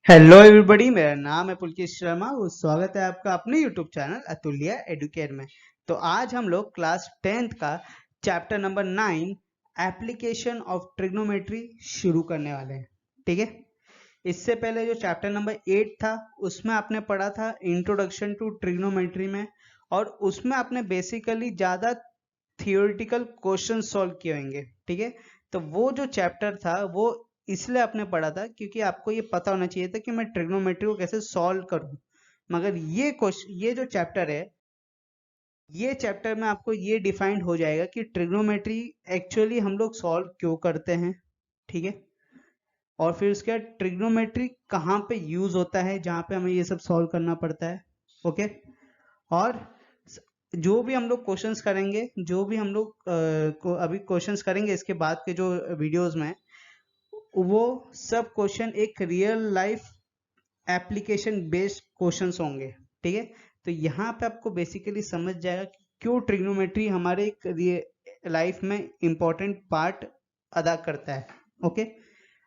Hello everybody, मेरा नाम है पुलकित शर्मा और स्वागत है आपका अपने यूट्यूब चैनल अतुल्य एडुकेट में। तो आज हम लोग क्लास 10th का chapter number 9 application of trigonometry शुरू करने वाले हैं। ठीक है, इससे पहले जो चैप्टर नंबर 8 था उसमें आपने पढ़ा था इंट्रोडक्शन टू ट्रिग्नोमेट्री में, और उसमें आपने बेसिकली ज़्यादा थियोरिटिकल क्वेश्चन सॉल्व किए होंगे। ठीक है, तो वो जो चैप्टर था वो इसलिए आपने पढ़ा था क्योंकि आपको ये पता होना चाहिए था कि मैं ट्रिग्नोमेट्री को कैसे सॉल्व करूं। मगर ये जो चैप्टर है, ये चैप्टर में आपको ये डिफाइंड हो जाएगा कि ट्रिग्नोमेट्री एक्चुअली हम लोग सॉल्व क्यों करते हैं। ठीक है, और फिर उसके बाद ट्रिग्नोमेट्री कहाँ पे यूज होता है जहाँ पे हमें ये सब सॉल्व करना पड़ता है। ओके, और जो भी हम लोग क्वेश्चंस करेंगे, जो भी हम लोग अभी क्वेश्चंस करेंगे इसके बाद के जो वीडियोस में, वो सब क्वेश्चन एक real life application based questions होंगे। ठीक है, तो यहाँ पे आपको बेसिकली समझ जाएगा कि क्यों ट्रिग्नोमेट्री हमारे एक लाइफ में इंपॉर्टेंट पार्ट अदा करता है। ओके,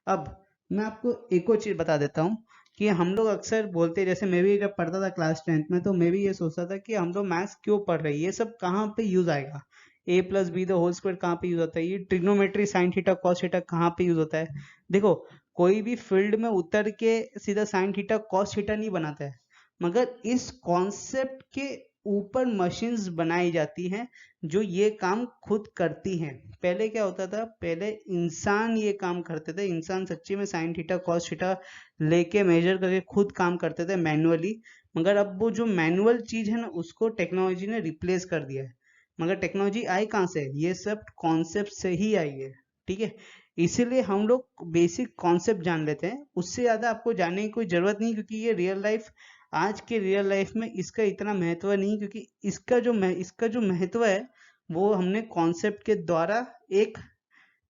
अब मैं आपको एक और चीज बता देता हूँ कि हम लोग अक्सर बोलते हैं, जैसे मैं भी जब पढ़ता था क्लास 10th में, तो मैं भी ये सोचता था कि हम लोग मैथ्स क्यों पढ़ रहे हैं, ये सब कहाँ पे यूज आएगा, A plus B the whole square कहाँ पे यूज होता है, ये trigonometry sine theta cos theta कहाँ पे यूज होता है। देखो, कोई भी फील्ड में उतर के सीधा साइन थीटा कॉस थीटा नहीं बनाता है, मगर इस कॉन्सेप्ट के ऊपर मशीन्स बनाई जाती हैं जो ये काम खुद करती हैं। पहले क्या होता था, पहले इंसान ये काम करते थे, इंसान सच्ची में साइन थीटा कॉस थीटा लेके मेजर करके खुद काम करते थे मैनुअली। मगर अब वो जो मैनुअल चीज है ना, उसको टेक्नोलॉजी ने रिप्लेस कर दिया है। मगर टेक्नोलॉजी आई कहाँ से, ये सब कॉन्सेप्ट से ही आई है। ठीक है, इसीलिए हम लोग बेसिक कॉन्सेप्ट जान लेते हैं, उससे ज्यादा आपको जानने की कोई जरूरत नहीं, क्योंकि ये रियल लाइफ, आज के रियल लाइफ में इसका इतना महत्व नहीं, क्योंकि इसका जो महत्व है वो हमने कॉन्सेप्ट के द्वारा एक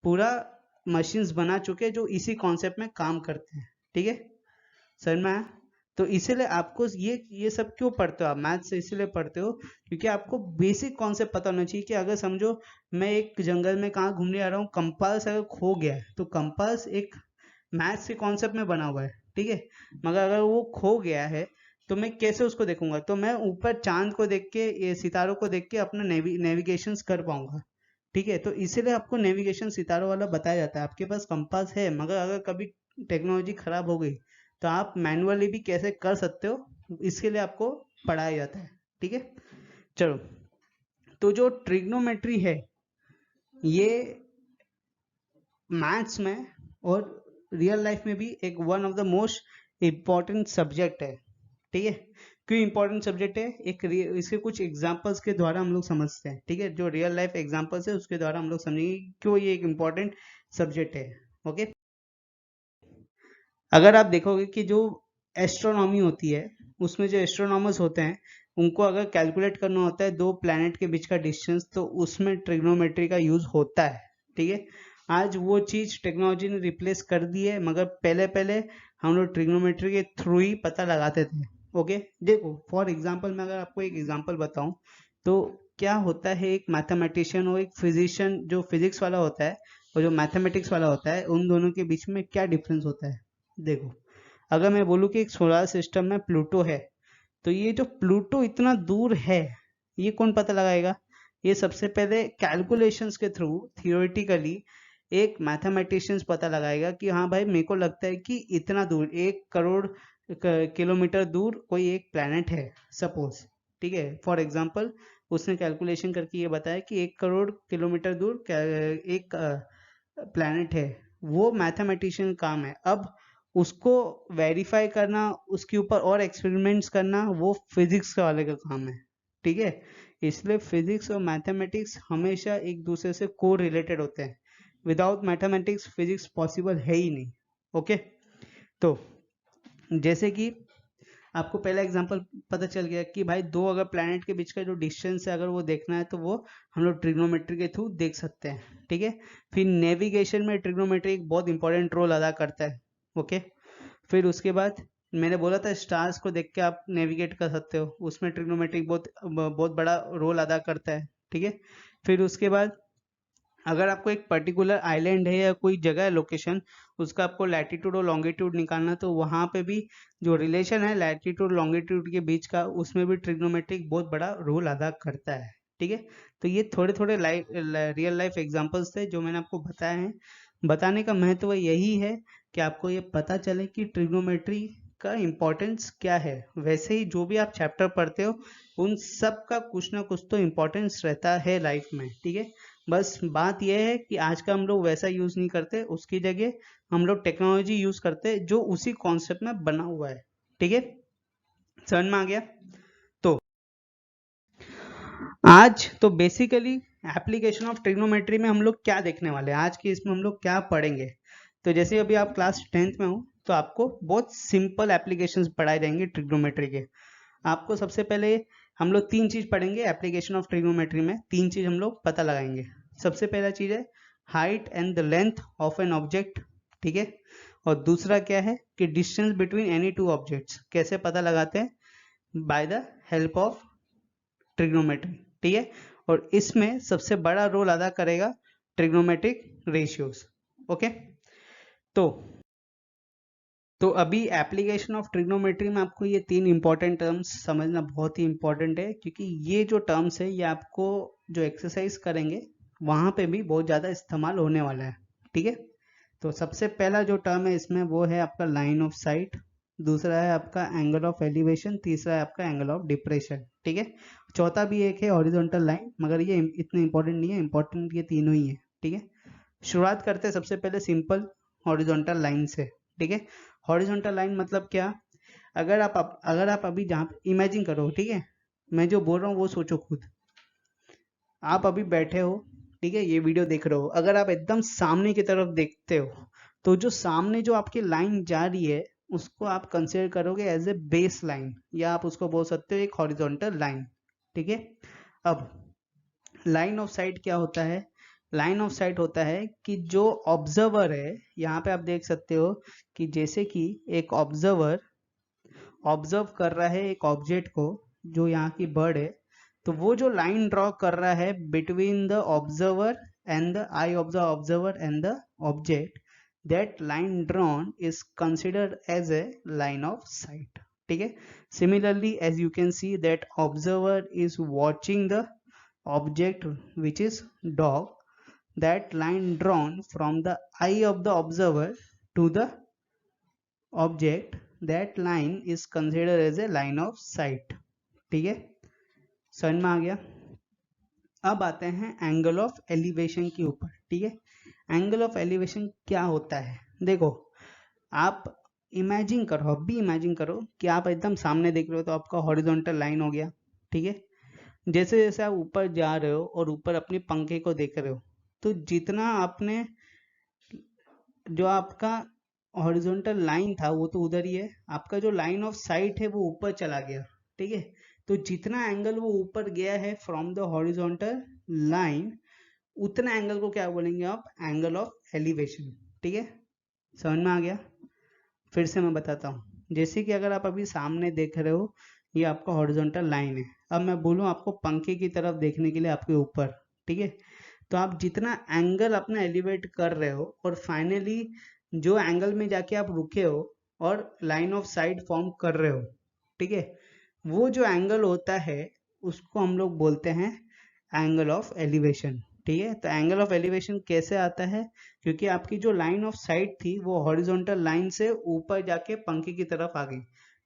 पूरा मशीन्स बना चुके हैं जो इसी कॉन्सेप्ट में काम करते हैं। ठीक है, समझ में आया? तो इसीलिए आपको ये सब क्यों पढ़ते हो आप, मैथ से इसीलिए पढ़ते हो क्योंकि आपको बेसिक कॉन्सेप्ट पता होना चाहिए कि अगर समझो मैं एक जंगल में कहाँ घूमने आ रहा हूँ, कंपास अगर खो गया है तो कंपास एक मैथ्स के कॉन्सेप्ट में बना हुआ है। ठीक है, मगर अगर वो खो गया है तो मैं कैसे उसको देखूंगा, तो मैं ऊपर चांद को देख के, ये सितारों को देख के अपना नेविगेशन कर पाऊंगा। ठीक है, तो इसीलिए आपको नेविगेशन सितारों वाला बताया जाता है। आपके पास कंपास है, मगर अगर कभी टेक्नोलॉजी खराब हो गई तो आप मैनुअली भी कैसे कर सकते हो, इसके लिए आपको पढ़ाया जाता है। ठीक है, चलो, तो जो ट्रिग्नोमेट्री है ये मैथ्स में और रियल लाइफ में भी एक one of the most important subject है। ठीक है, क्यों इम्पोर्टेंट सब्जेक्ट है, इसके कुछ एग्जांपल्स के द्वारा हम लोग समझते हैं। ठीक है, जो रियल लाइफ एग्जांपल्स है उसके द्वारा हम लोग समझेंगे क्यों ये एक इम्पोर्टेंट सब्जेक्ट है। ओके, अगर आप देखोगे कि जो एस्ट्रोनॉमी होती है, उसमें जो एस्ट्रोनॉमर्स होते हैं, उनको अगर कैलकुलेट करना होता है दो प्लैनेट के बीच का डिस्टेंस, तो उसमें ट्रिग्नोमेट्री का यूज होता है। ठीक है, आज वो चीज टेक्नोलॉजी ने रिप्लेस कर दी है, मगर पहले पहले हम लोग ट्रिग्नोमेट्री के थ्रू ही पता लगाते थे। ओके, देखो फॉर एग्जांपल, मैं अगर आपको एक एग्जांपल बताऊं, तो क्या होता है, एक मैथमेटिशियन और एक फिजिशियन, जो फिजिक्स वाला होता है और जो मैथमेटिक्स वाला होता है, उन दोनों के बीच में क्या डिफरेंस होता है। देखो, अगर मैं बोलूँ कि एक सोलर सिस्टम में प्लूटो है, तो ये जो प्लूटो इतना दूर है, ये कौन पता लगाएगा, ये सबसे पहले कैलकुलेशंस के थ्रू थियोरेटिकली एक मैथमेटिशियंस पता लगाएगा कि हाँ भाई, मेरे को लगता है कि इतना दूर 1 करोड़ किलोमीटर दूर कोई एक प्लेनेट है, सपोज। ठीक है, फॉर एग्जांपल उसने कैलकुलेशन करके ये बताया कि 1 करोड़ किलोमीटर दूर एक प्लेनेट है। वो मैथमेटिशियन काम है। अब उसको वेरीफाई करना, उसके ऊपर और एक्सपेरिमेंट्स करना, वो फिजिक्स वाले का काम है। ठीक है, इसलिए फिजिक्स और मैथमेटिक्स हमेशा एक दूसरे से को रिलेटेड होते हैं। विदाउट मैथमेटिक्स फिजिक्स पॉसिबल है ही नहीं। ओके, तो जैसे कि आपको पहला एग्जांपल पता चल गया कि भाई दो अगर प्लैनेट के बीच का जो डिस्टेंस है, अगर वो देखना है तो वो हम लोग ट्रिग्नोमेट्री के थ्रू देख सकते हैं। ठीक है, फिर नेविगेशन में ट्रिग्नोमेट्री एक बहुत इंपॉर्टेंट रोल अदा करता है। ओके, फिर उसके बाद मैंने बोला था स्टार्स को देख के आप नेविगेट कर सकते हो, उसमें ट्रिग्नोमेट्री बहुत बहुत बड़ा रोल अदा करता है। ठीक है, फिर उसके बाद अगर आपको एक पर्टिकुलर आइलैंड है या कोई जगह है लोकेशन, उसका आपको लैटिट्यूड और लॉन्गिट्यूड निकालना, तो वहाँ पे भी जो रिलेशन है लैटिट्यूड लॉन्गिट्यूड के बीच का, उसमें भी ट्रिग्नोमेट्रिक बहुत बड़ा रोल अदा करता है। ठीक है, तो ये थोड़े थोड़े रियल लाइफ एग्जांपल्स थे जो मैंने आपको बताए हैं। बताने का महत्व यही है कि आपको ये पता चले कि ट्रिग्नोमेट्री का इम्पोर्टेंस क्या है। वैसे ही जो भी आप चैप्टर पढ़ते हो उन सब का कुछ ना कुछ तो इम्पोर्टेंस रहता है लाइफ में। ठीक है, बस बात यह है कि आज का हम लोग वैसा यूज नहीं करते, उसकी जगह हम लोग टेक्नोलॉजी यूज करते हैं जो उसी कॉन्सेप्ट में बना हुआ है। ठीक है, समझ में आ गया? तो आज तो बेसिकली एप्लीकेशन ऑफ ट्रिग्नोमेट्री में हम लोग क्या देखने वाले हैं, आज के इसमें हम लोग क्या पढ़ेंगे। तो जैसे अभी आप क्लास 10th में हो तो आपको बहुत सिंपल एप्लीकेशंस पढ़ाए जाएंगे ट्रिग्नोमेट्री के। आपको सबसे पहले हम लोग तीन चीज पढ़ेंगे एप्लीकेशन ऑफ ट्रिग्नोमेट्री में, तीन चीज हम लोग पता लगाएंगे। सबसे पहला चीज है height and the length of an object. ठीक है, और दूसरा क्या है कि distance between any two objects कैसे पता लगाते हैं, by the help of trigonometry. ठीक है, और इसमें सबसे बड़ा रोल अदा करेगा ट्रिग्नोमेट्रिक रेशियोज। ओके, तो अभी एप्लीकेशन ऑफ ट्रिग्नोमेट्री में आपको ये तीन इंपॉर्टेंट टर्म्स समझना बहुत ही इंपॉर्टेंट है, क्योंकि ये जो टर्म्स है ये आपको जो एक्सरसाइज करेंगे वहां पे भी बहुत ज़्यादा इस्तेमाल होने वाला है। ठीक है, तो सबसे पहला जो टर्म है इसमें वो है आपका लाइन ऑफ साइट, दूसरा है आपका एंगल ऑफ एलिवेशन, तीसरा है आपका एंगल ऑफ डिप्रेशन। ठीक है, चौथा भी एक है हॉरिजॉन्टल लाइन, मगर ये इतना इंपॉर्टेंट नहीं है, इंपॉर्टेंट ये तीनों ही है। ठीक है, शुरुआत करते हैं सबसे पहले सिंपल हॉरिजॉन्टल लाइन से। ठीक है, हॉरिजॉन्टल लाइन मतलब क्या, अगर आप अभी जहाँ इमेजिन करो, ठीक है, मैं जो बोल रहा हूँ वो सोचो खुद। आप अभी बैठे हो, ठीक है, ये वीडियो देख रहे हो, अगर आप एकदम सामने की तरफ देखते हो तो जो सामने जो आपकी लाइन जा रही है उसको आप कंसिडर करोगे एज ए बेस लाइन, या आप उसको बोल सकते हो एक हॉरिजॉन्टल लाइन। ठीक है, अब लाइन ऑफ साइट क्या होता है, लाइन ऑफ साइट होता है कि जो ऑब्जर्वर है, यहाँ पे आप देख सकते हो कि जैसे कि एक ऑब्जर्वर ऑब्जर्व कर रहा है एक ऑब्जेक्ट को, जो यहाँ की बर्ड है, तो वो जो लाइन ड्रॉ कर रहा है between the observer and the eye of the observer and the object, that line drawn is considered as a line of sight. ठीक है, similarly as you can see that observer is watching the object which is dog, that line drawn from the eye of the observer to the object, that line is considered as a line of sight। ठीक है, समझ में आ गया? अब आते हैं angle of elevation के ऊपर। ठीक है, एंगल ऑफ एलिवेशन क्या होता है, देखो आप इमेजिन करो, अभी इमेजिन करो कि आप एकदम सामने देख रहे हो, तो आपका हॉरिजॉन्टल लाइन हो गया। ठीक है, जैसे जैसे आप ऊपर जा रहे हो और ऊपर अपने पंखे को देख रहे हो, तो जितना आपने जो आपका हॉरिजॉन्टल लाइन था वो तो उधर ही है, आपका जो लाइन ऑफ साइट है वो ऊपर चला गया। ठीक है, तो जितना एंगल वो ऊपर गया है फ्रॉम द हॉरिजॉन्टल लाइन, उतना एंगल को क्या बोलेंगे आप, एंगल ऑफ एलिवेशन। ठीक है, समझ में आ गया? फिर से मैं बताता हूँ, जैसे कि अगर आप अभी सामने देख रहे हो, ये आपका हॉरिजॉन्टल लाइन है, अब मैं बोलूँ आपको पंखे की तरफ देखने के लिए आपके ऊपर। ठीक है, तो आप जितना एंगल अपना एलिवेट कर रहे हो और फाइनली जो एंगल में जाके आप रुके हो और लाइन ऑफ साइट फॉर्म कर रहे हो, ठीक है, वो जो एंगल होता है उसको हम लोग बोलते हैं एंगल ऑफ एलिवेशन। ठीक है, तो एंगल ऑफ एलिवेशन कैसे आता है, क्योंकि आपकी जो लाइन ऑफ साइट थी वो हॉरिजॉन्टल लाइन से ऊपर जाके पंखे की तरफ आ गई,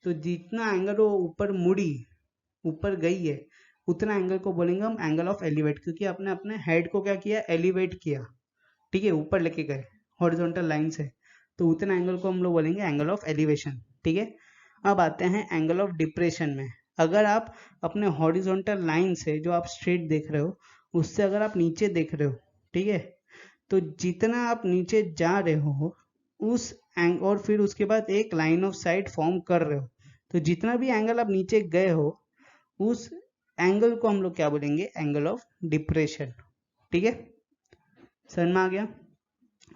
तो जितना एंगल वो ऊपर मुड़ी, ऊपर गई है, उतना एंगल को बोलेंगे हम एंगल ऑफ एलिवेट, क्योंकि आपने अपने हेड को क्या किया, एलिवेट किया। ठीक है, ऊपर लेके गए हॉरिजॉन्टल लाइन से, तो उतना एंगल को हम लोग बोलेंगे एंगल ऑफ एलिवेशन। ठीक है, अब आते हैं एंगल ऑफ डिप्रेशन में। अगर आप अपने हॉरिजॉन्टल लाइन से जो आप स्ट्रेट देख रहे हो उससे अगर आप नीचे देख रहे हो, ठीक है, तो जितना आप नीचे जा रहे हो उस और फिर उसके बाद एक लाइन ऑफ साइट फॉर्म कर रहे हो, तो जितना भी एंगल आप नीचे गए हो उस एंगल को हम लोग क्या बोलेंगे, एंगल ऑफ डिप्रेशन। ठीक है, समझ में आ गया?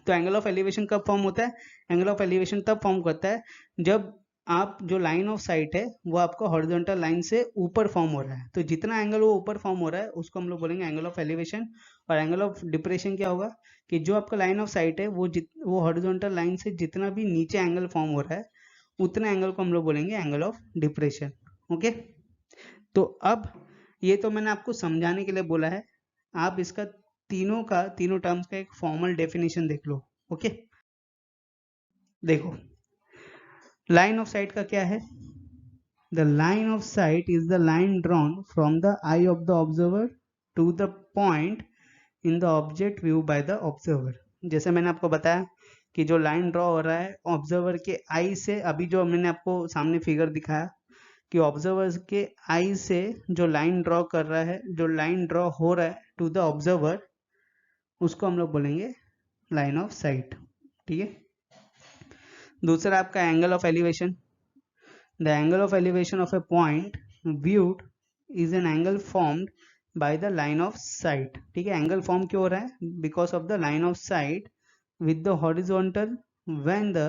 तो एंगल ऑफ एलिवेशन कब फॉर्म होता है, एंगल ऑफ एलिवेशन तब फॉर्म करता है जब आप जो लाइन ऑफ साइट है वो आपका हॉरिजॉन्टल लाइन से ऊपर फॉर्म हो रहा है, तो जितना एंगल वो ऊपर फॉर्म हो रहा है उसको हम लोग बोलेंगे एंगल ऑफ एलिवेशन, और एंगल ऑफ डिप्रेशन क्या होगा कि जो आपका लाइन ऑफ साइट है वो हॉरिजॉन्टल लाइन से जितना भी नीचे एंगल फॉर्म हो रहा है उतना एंगल को हम लोग बोलेंगे एंगल ऑफ डिप्रेशन। ओके, तो अब ये तो मैंने आपको समझाने के लिए बोला है, आप इसका तीनों टर्म्स का एक फॉर्मल डेफिनेशन देख लो। ओके, देखो लाइन ऑफ साइट का क्या है, the line of sight is the line drawn from the eye of the observer to the point in the object view by the observer. जैसे मैंने आपको बताया कि जो लाइन ड्रॉ हो रहा है ऑब्जर्वर के आई से, अभी जो मैंने आपको सामने फिगर दिखाया कि ऑब्जर्वर के आई से जो लाइन ड्रॉ कर रहा है, जो लाइन ड्रॉ हो रहा है टू द ऑब्जर्वर, उसको हम लोग बोलेंगे लाइन ऑफ साइट। ठीक है, दूसरा आपका angle of elevation, the angle of elevation of A point viewed is an angle formed by the line of sight। ठीक है, एंगल फॉर्म क्यों हो रहा है, because of the line of site with the horizontal when the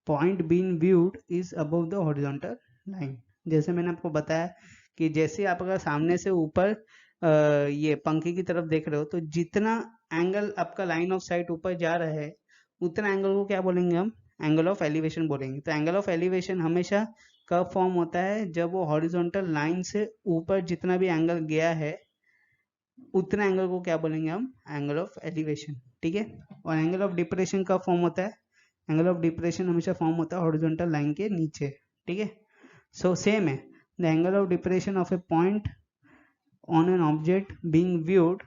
point being viewed is above the horizontal line। जैसे मैंने आपको बताया कि जैसे आप अगर सामने से ऊपर ये पंखे की तरफ देख रहे हो तो जितना एंगल आपका लाइन ऑफ साइट ऊपर जा रहा है उतना एंगल को क्या बोलेंगे हम, एंगल ऑफ एलिवेशन बोलेंगे। तो एंगल ऑफ एलिवेशन हमेशा कब फॉर्म होता है, जब वो हॉरिजॉन्टल लाइन से ऊपर जितना भी एंगल गया है उतना एंगल को क्या बोलेंगे हम, एंगल ऑफ एलिवेशन। ठीक है, और एंगल ऑफ डिप्रेशन कब फॉर्म होता है, एंगल ऑफ डिप्रेशन हमेशा फॉर्म होता है हॉरिजॉन्टल लाइन के नीचे। ठीक है, सो सेम है, the angle of depression of A point on an object being viewed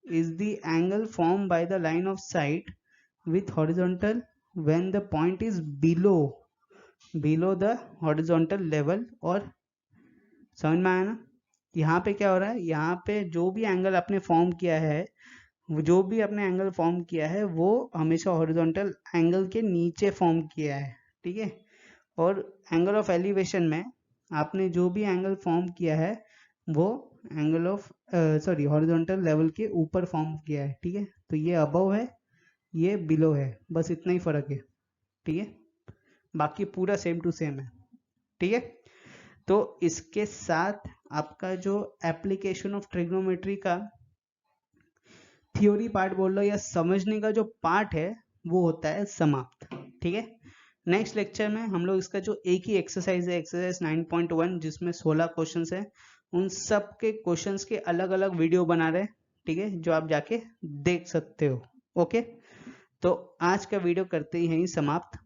is the angle formed by the line of sight with horizontal when the point is below the horizontal level। और समझ में आया ना, यहाँ पे क्या हो रहा है, यहाँ पे जो भी एंगल आपने फॉर्म किया है, जो भी आपने एंगल फॉर्म किया है वो हमेशा हॉरिजॉन्टल एंगल के नीचे फॉर्म किया है। ठीक है, और एंगल ऑफ एलिवेशन में आपने जो भी एंगल फॉर्म किया है वो एंगल ऑफ हॉरिजॉन्टल लेवल के ऊपर फॉर्म किया है। ठीक है, तो ये अबव है, ये बिलो है, बस इतना ही फर्क है। ठीक है, बाकी पूरा सेम टू सेम है। ठीक है, तो इसके साथ आपका जो एप्लीकेशन ऑफ ट्रिग्नोमेट्री का थ्योरी पार्ट बोल लो या समझने का जो पार्ट है वो होता है समाप्त। ठीक है, नेक्स्ट लेक्चर में हम लोग इसका जो एक ही एक्सरसाइज है, एक्सरसाइज 9.1 जिसमें 16 क्वेश्चंस है, उन सब के क्वेश्चंस के अलग अलग वीडियो बना रहे हैं। ठीक है, जो आप जाके देख सकते हो। ओके, तो आज का वीडियो करते ही हैं समाप्त।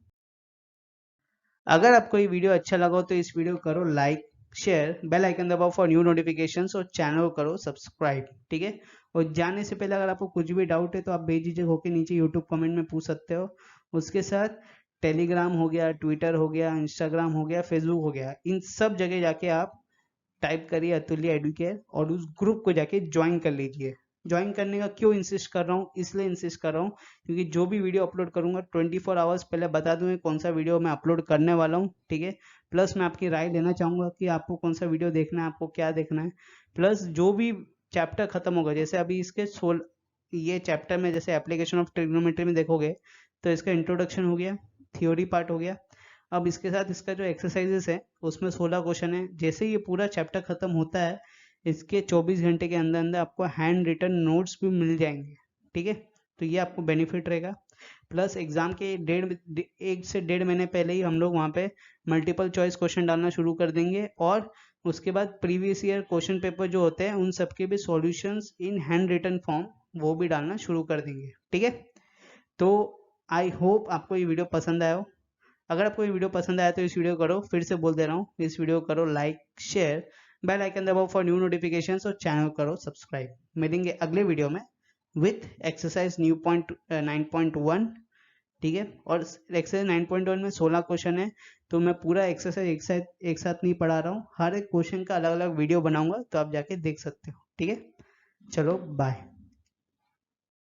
अगर आपको ये वीडियो अच्छा लगा हो तो इस वीडियो करो लाइक, शेयर, बेल आइकन दबाओ फॉर न्यू नोटिफिकेशंस और चैनल करो सब्सक्राइब। ठीक है, और जाने से पहले अगर आपको कुछ भी डाउट है तो आप बेझिझक होकर नीचे यूट्यूब कमेंट में पूछ सकते हो। उसके साथ टेलीग्राम हो गया, ट्विटर हो गया, इंस्टाग्राम हो गया, फेसबुक हो गया, इन सब जगह जाके आप टाइप करिए अतुल्य एडुकेयर और उस ग्रुप को जाके ज्वाइन कर लीजिए। ज्वाइन करने का क्यों इंसिस्ट कर रहा हूँ, इसलिए इंसिस्ट कर रहा हूँ क्योंकि जो भी वीडियो अपलोड करूंगा 24 आवर्स पहले बता दूंगा कौन सा वीडियो मैं अपलोड करने वाला हूँ। ठीक है, प्लस मैं आपकी राय लेना चाहूंगा कि आपको कौन सा वीडियो देखना है, आपको क्या देखना है। प्लस जो भी चैप्टर खत्म होगा, जैसे अभी इसके ये चैप्टर में जैसे एप्लीकेशन ऑफ ट्रिग्नोमेट्री में देखोगे तो इसका इंट्रोडक्शन हो गया, थ्योरी पार्ट हो गया। अब इसके साथ इसका जो एक्सरसाइजेस है उसमें 16 क्वेश्चन है। जैसे ये पूरा चैप्टर खत्म होता है इसके 24 घंटे के अंदर अंदर आपको हैंड रिटन नोट्स भी मिल जाएंगे। ठीक है, तो ये आपको बेनिफिट रहेगा। प्लस एग्जाम के 1 से 1.5 महीने पहले ही हम लोग वहाँ पे मल्टीपल चॉइस क्वेश्चन डालना शुरू कर देंगे और उसके बाद प्रीवियस ईयर क्वेश्चन पेपर जो होते हैं उन सबके भी solutions in handwritten form वो भी डालना शुरू कर देंगे। ठीक है, तो आई होप आपको ये वीडियो पसंद आया हो। अगर आपको ये वीडियो पसंद आया तो इस वीडियो करो, फिर से बोल दे रहा हूँ, इस वीडियो करो लाइक, शेयर, बेल आइकन दबाओ फॉर न्यू नोटिफिकेशंस और चैनल करो सब्सक्राइब। मिलेंगे अगले वीडियो में विथ एक्सरसाइज 9.1। ठीक है, और एक्सरसाइज 9.1 में 16 क्वेश्चन है, तो मैं पूरा एक्सरसाइज एक साथ नहीं पढ़ा रहा हूँ, हर एक क्वेश्चन का अलग अलग वीडियो बनाऊंगा, तो आप जाके देख सकते हो। ठीक है, चलो बाय।